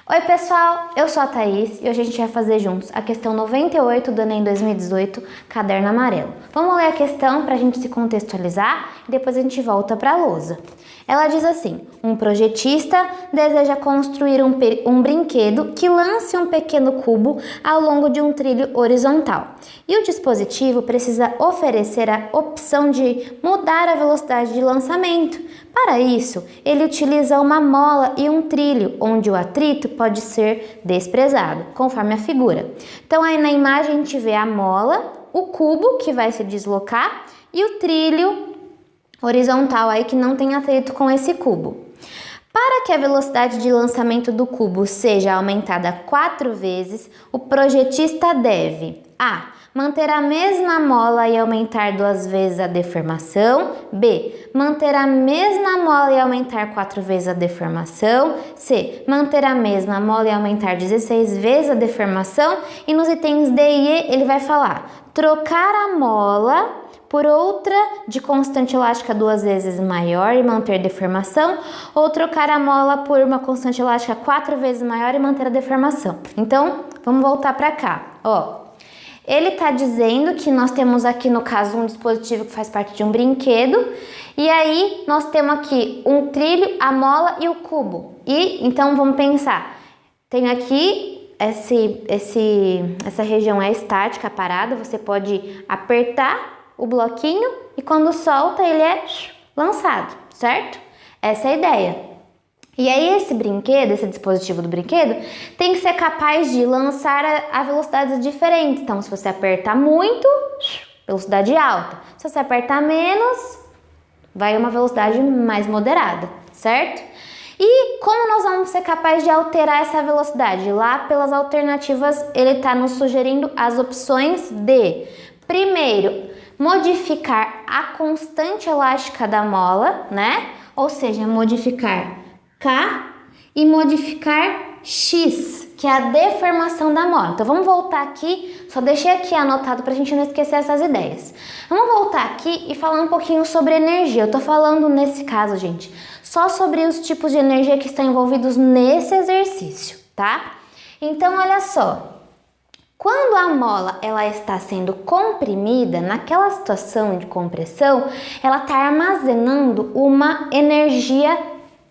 Oi pessoal, eu sou a Thaís e hoje a gente vai fazer juntos a questão 98 do Enem 2018, caderno amarelo. Vamos ler a questão para a gente se contextualizar e depois a gente volta para a lousa. Ela diz assim: um projetista deseja construir um brinquedo que lance um pequeno cubo ao longo de um trilho horizontal. E o dispositivo precisa oferecer a opção de mudar a velocidade de lançamento. Para isso, ele utiliza uma mola e um trilho, onde o atrito pode ser desprezado, conforme a figura. Então, aí na imagem a gente vê a mola, o cubo que vai se deslocar e o trilho horizontal aí que não tem atrito com esse cubo. Para que a velocidade de lançamento do cubo seja aumentada 4 vezes, o projetista deve: A. Manter a mesma mola e aumentar 2 vezes a deformação. B. Manter a mesma mola e aumentar 4 vezes a deformação. C. Manter a mesma mola e aumentar 16 vezes a deformação. E nos itens D e E ele vai falar: trocar a mola por outra de constante elástica 2 vezes maior e manter deformação, ou trocar a mola por uma constante elástica 4 vezes maior e manter a deformação. Então, vamos voltar para cá, ó. Ele está dizendo que nós temos aqui, no caso, um dispositivo que faz parte de um brinquedo, e aí nós temos aqui um trilho, a mola e o cubo. E então vamos pensar, tem aqui essa região é estática, parada, você pode apertar o bloquinho e quando solta ele é lançado, certo? Essa é a ideia. E aí esse brinquedo, esse dispositivo do brinquedo, tem que ser capaz de lançar a velocidades diferentes. Então, se você apertar muito, velocidade alta. Se você apertar menos, vai uma velocidade mais moderada, certo? E como nós vamos ser capazes de alterar essa velocidade? Lá pelas alternativas, ele está nos sugerindo as opções de, primeiro, modificar a constante elástica da mola, né? Ou seja, modificar K e modificar X, que é a deformação da mola. Então vamos voltar aqui, só deixei aqui anotado para a gente não esquecer essas ideias. Vamos voltar aqui e falar um pouquinho sobre energia. Eu tô falando nesse caso, gente, só sobre os tipos de energia que estão envolvidos nesse exercício, tá? Então olha só. Quando a mola ela está sendo comprimida, naquela situação de compressão, ela está armazenando uma energia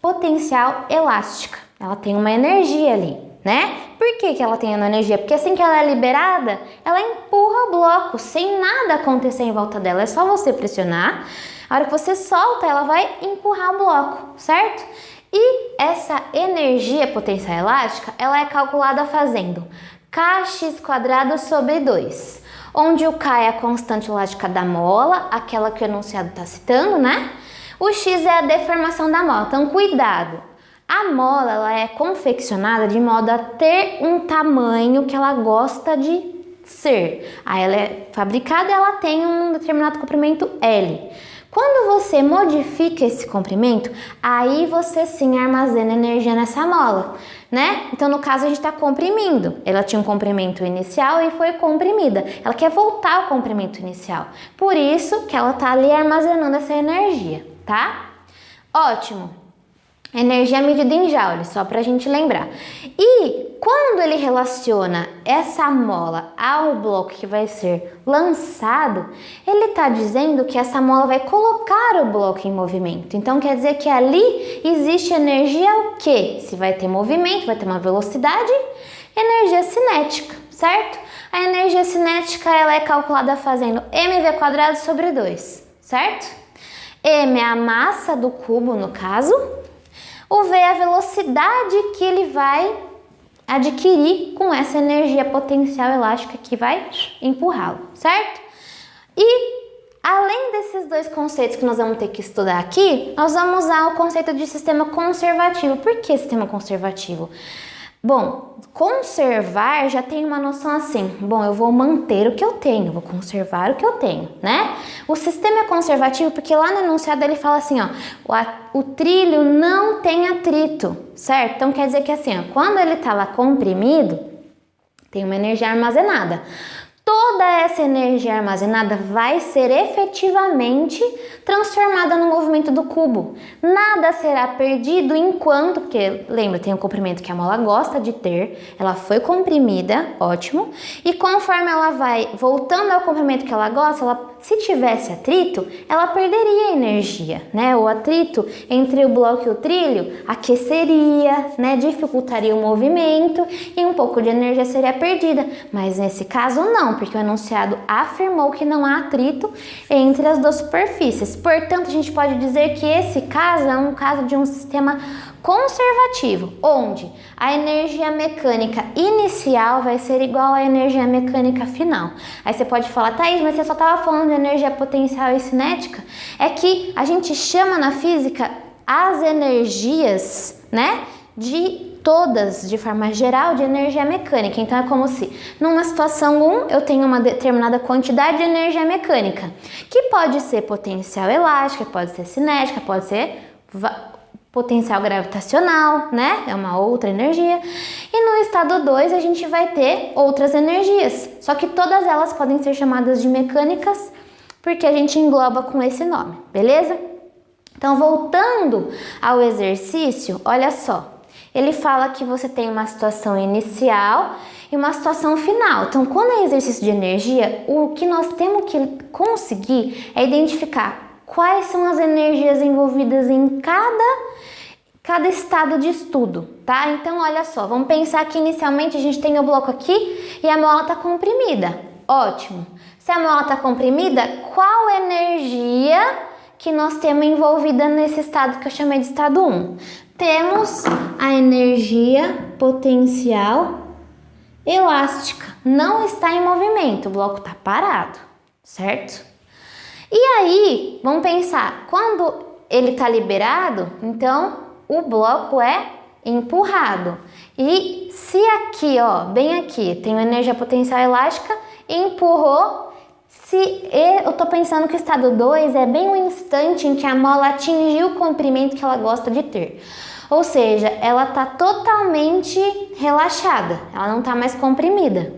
potencial elástica. Ela tem uma energia ali, né? Por que ela tem uma energia? Porque assim que ela é liberada, ela empurra o bloco sem nada acontecer em volta dela. É só você pressionar. A hora que você solta, ela vai empurrar o bloco, certo? E essa energia potencial elástica, ela é calculada fazendo kx² sobre 2, onde o K é a constante elástica da mola, aquela que o enunciado está citando, né? O X é a deformação da mola. Então, cuidado! A mola ela é confeccionada de modo a ter um tamanho que ela gosta de ser. Aí ela é fabricada e ela tem um determinado comprimento L. Quando você modifica esse comprimento, aí você sim armazena energia nessa mola, né? Então, no caso, a gente está comprimindo. Ela tinha um comprimento inicial e foi comprimida. Ela quer voltar ao comprimento inicial. Por isso que ela está ali armazenando essa energia, tá? Ótimo! Energia medida em joules, só para a gente lembrar. E quando ele relaciona essa mola ao bloco que vai ser lançado, ele está dizendo que essa mola vai colocar o bloco em movimento. Então quer dizer que ali existe energia o quê? Se vai ter movimento, vai ter uma velocidade, energia cinética, certo? A energia cinética ela é calculada fazendo mv² sobre 2, certo? M é a massa do cubo, no caso. O V é a velocidade que ele vai adquirir com essa energia potencial elástica que vai empurrá-lo, certo? E além desses dois conceitos que nós vamos ter que estudar aqui, nós vamos usar o conceito de sistema conservativo. Por que sistema conservativo? Bom, conservar já tem uma noção assim, bom, eu vou manter o que eu tenho, vou conservar o que eu tenho, né? O sistema é conservativo porque lá no enunciado ele fala assim, ó, o trilho não tem atrito, certo? Então quer dizer que assim, ó, quando ele tá lá comprimido, tem uma energia armazenada. toda essa energia armazenada vai ser efetivamente transformada no movimento do cubo. Nada será perdido enquanto, porque lembra, tem o comprimento que a mola gosta de ter, ela foi comprimida, ótimo, e conforme ela vai voltando ao comprimento que ela gosta, se tivesse atrito, ela perderia energia, né? O atrito entre o bloco e o trilho aqueceria, né? Dificultaria o movimento e um pouco de energia seria perdida, mas nesse caso não, porque o enunciado afirmou que não há atrito entre as duas superfícies. Portanto, a gente pode dizer que esse caso é um caso de um sistema conservativo, onde a energia mecânica inicial vai ser igual à energia mecânica final. Aí você pode falar, Thaís, mas você só estava falando de energia potencial e cinética? É que a gente chama na física as energias, né, de todas, de forma geral, de energia mecânica. Então, é como se, numa situação 1, eu tenho uma determinada quantidade de energia mecânica, que pode ser potencial elástica, pode ser cinética, pode ser potencial gravitacional, né? É uma outra energia. E no estado 2, a gente vai ter outras energias, só que todas elas podem ser chamadas de mecânicas, porque a gente engloba com esse nome, beleza? Então, voltando ao exercício, olha só. Ele fala que você tem uma situação inicial e uma situação final. Então, quando é exercício de energia, o que nós temos que conseguir é identificar quais são as energias envolvidas em cada estado de estudo, tá? Então, olha só, vamos pensar que inicialmente a gente tem o bloco aqui e a mola está comprimida. Ótimo. Se a mola está comprimida, qual energia que nós temos envolvida nesse estado que eu chamei de estado 1? Temos a energia potencial elástica. Não está em movimento, o bloco está parado, certo? E aí, vamos pensar, quando ele está liberado, então o bloco é empurrado. E se aqui, ó, bem aqui, tem energia potencial elástica, empurrou. Se eu tô pensando que o estado 2 é bem o instante em que a mola atingiu o comprimento que ela gosta de ter. Ou seja, ela tá totalmente relaxada, ela não tá mais comprimida.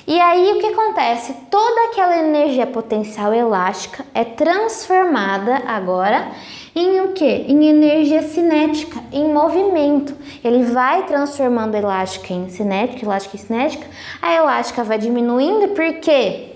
E aí o que acontece? Toda aquela energia potencial elástica é transformada agora em o quê? Em energia cinética, em movimento. Ele vai transformando a elástica em cinética, elástica em cinética. A elástica vai diminuindo porque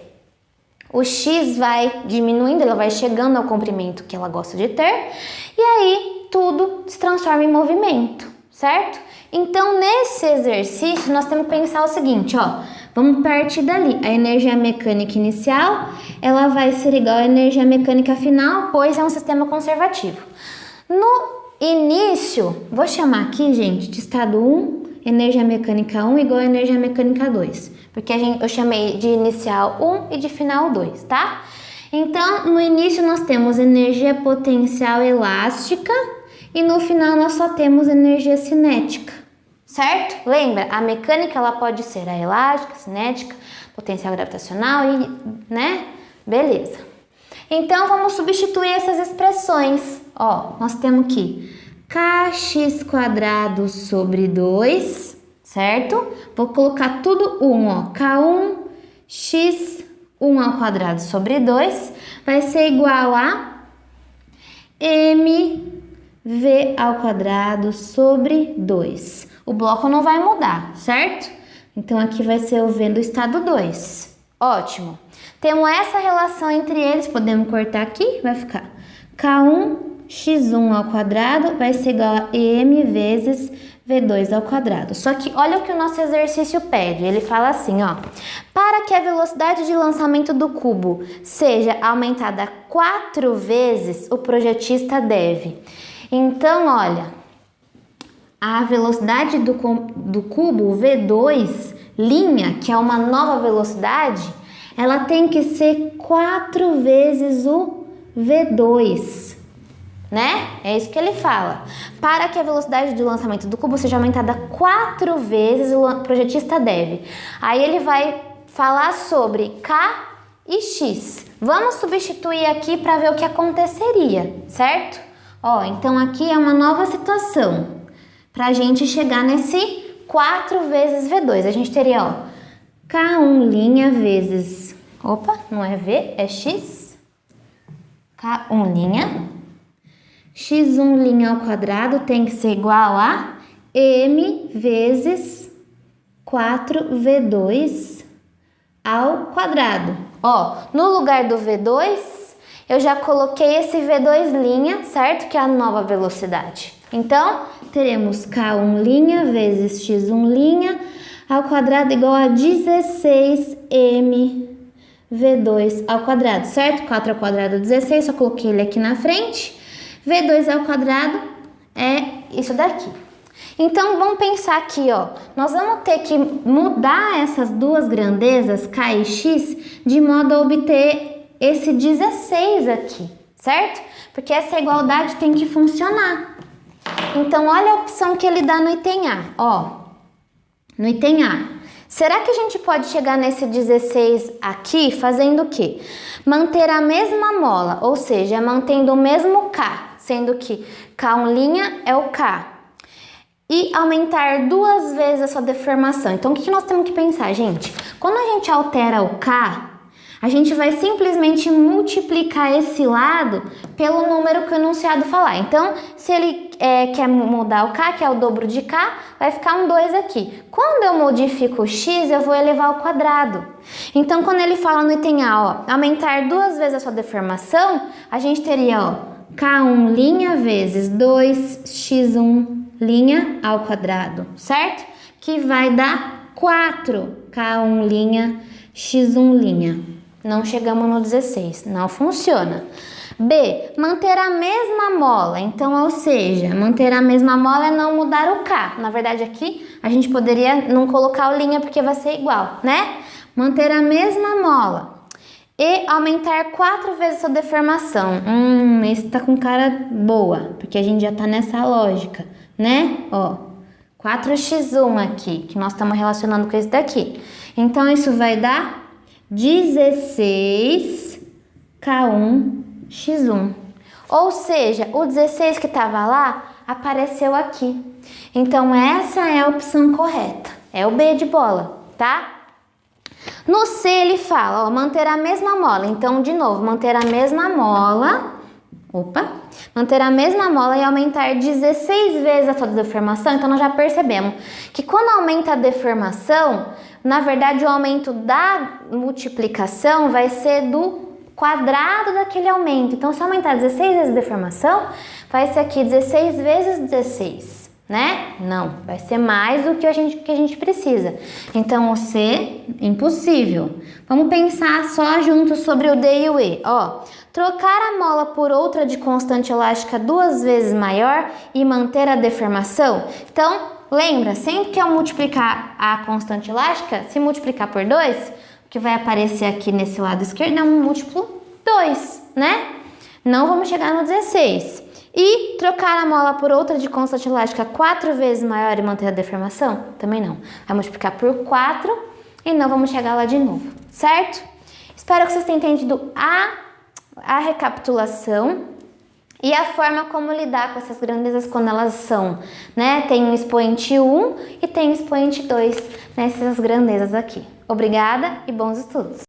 o X vai diminuindo, ela vai chegando ao comprimento que ela gosta de ter, e aí tudo se transforma em movimento, certo? Então, nesse exercício, nós temos que pensar o seguinte, ó, vamos partir dali. A energia mecânica inicial, ela vai ser igual à energia mecânica final, pois é um sistema conservativo. No início, vou chamar aqui, gente, de estado 1, energia mecânica 1 igual a energia mecânica 2. Porque eu chamei de inicial 1 e de final 2, tá? Então, no início nós temos energia potencial elástica e no final nós só temos energia cinética, certo? Lembra, a mecânica ela pode ser a elástica, cinética, potencial gravitacional e, né? Beleza. Então, vamos substituir essas expressões. Ó, nós temos aqui kx² sobre 2, certo? Vou colocar tudo 1, ó. K1 x1² sobre 2 vai ser igual a mv² sobre 2. O bloco não vai mudar, certo? Então, aqui vai ser o V do estado 2. Ótimo. Temos essa relação entre eles, podemos cortar aqui, vai ficar K1 x1² vai ser igual a m vezes V2². Só que olha o que o nosso exercício pede. Ele fala assim, ó. Para que a velocidade de lançamento do cubo seja aumentada 4 vezes, o projetista deve. Então, olha, a velocidade do cubo V2, linha, que é uma nova velocidade, ela tem que ser 4 vezes o V2. Né? É isso que ele fala. Para que a velocidade de lançamento do cubo seja aumentada 4 vezes, o projetista deve. Aí ele vai falar sobre K e X. Vamos substituir aqui para ver o que aconteceria, certo? Ó, então aqui é uma nova situação. Para a gente chegar nesse 4 vezes V2. A gente teria, ó, K1' vezes... Opa, não é V, é X. K1'. X1' ao quadrado tem que ser igual a M vezes 4V2 ao quadrado. Ó, no lugar do V2, eu já coloquei esse V2', certo? Que é a nova velocidade. Então, teremos K1' vezes X1' ao quadrado igual a 16M V2 ao quadrado, certo? 4 ao quadrado é 16, só coloquei ele aqui na frente. V2 ao quadrado é isso daqui. Então, vamos pensar aqui, ó. Nós vamos ter que mudar essas duas grandezas, K e X, de modo a obter esse 16 aqui, certo? Porque essa igualdade tem que funcionar. Então, olha a opção que ele dá no item A, ó. No item A. Será que a gente pode chegar nesse 16 aqui fazendo o quê? Manter a mesma mola, ou seja, mantendo o mesmo K, sendo que K1' é o K. E aumentar 2 vezes a sua deformação. Então, o que nós temos que pensar, gente? Quando a gente altera o K, a gente vai simplesmente multiplicar esse lado pelo número que o enunciado falar. Então, se ele quer mudar o K, que é o dobro de K, vai ficar um 2 aqui. Quando eu modifico o X, eu vou elevar ao quadrado. Então, quando ele fala no item A, ó, aumentar 2 vezes a sua deformação, a gente teria, ó, K1' vezes 2x1' ao quadrado, certo? Que vai dar 4K1' x1'. Não chegamos no 16, não funciona. B, manter a mesma mola. Então, ou seja, manter a mesma mola é não mudar o K. Na verdade, aqui a gente poderia não colocar o linha porque vai ser igual, né? Manter a mesma mola. E aumentar 4 vezes a sua deformação. Esse tá com cara boa, porque a gente já tá nessa lógica, né? Ó, 4x1 aqui, que nós estamos relacionando com esse daqui. Então, isso vai dar 16K1 x1. Ou seja, o 16 que estava lá apareceu aqui. Então, essa é a opção correta. É o B de bola, tá? No C, ele fala, ó, manter a mesma mola. Então, de novo, manter a mesma mola. Manter a mesma mola e aumentar 16 vezes a sua deformação. Então, nós já percebemos que quando aumenta a deformação, na verdade, o aumento da multiplicação vai ser do quadrado daquele aumento. Então, se aumentar 16 vezes a deformação, vai ser aqui 16 vezes 16, né? Não, vai ser mais do que a gente precisa. Então, o C, impossível. Vamos pensar só juntos sobre o D e o E. Ó, trocar a mola por outra de constante elástica 2 vezes maior e manter a deformação. Então, lembra, sempre que eu multiplicar a constante elástica, se multiplicar por 2, o que vai aparecer aqui nesse lado esquerdo é um múltiplo 2, né? Não vamos chegar no 16. E trocar a mola por outra de constante elástica 4 vezes maior e manter a deformação? Também não. Vai multiplicar por 4 e não vamos chegar lá de novo, certo? Espero que vocês tenham entendido a recapitulação e a forma como lidar com essas grandezas quando elas são, né? Tem um expoente 1 e tem um expoente 2 nessas grandezas aqui. Obrigada e bons estudos!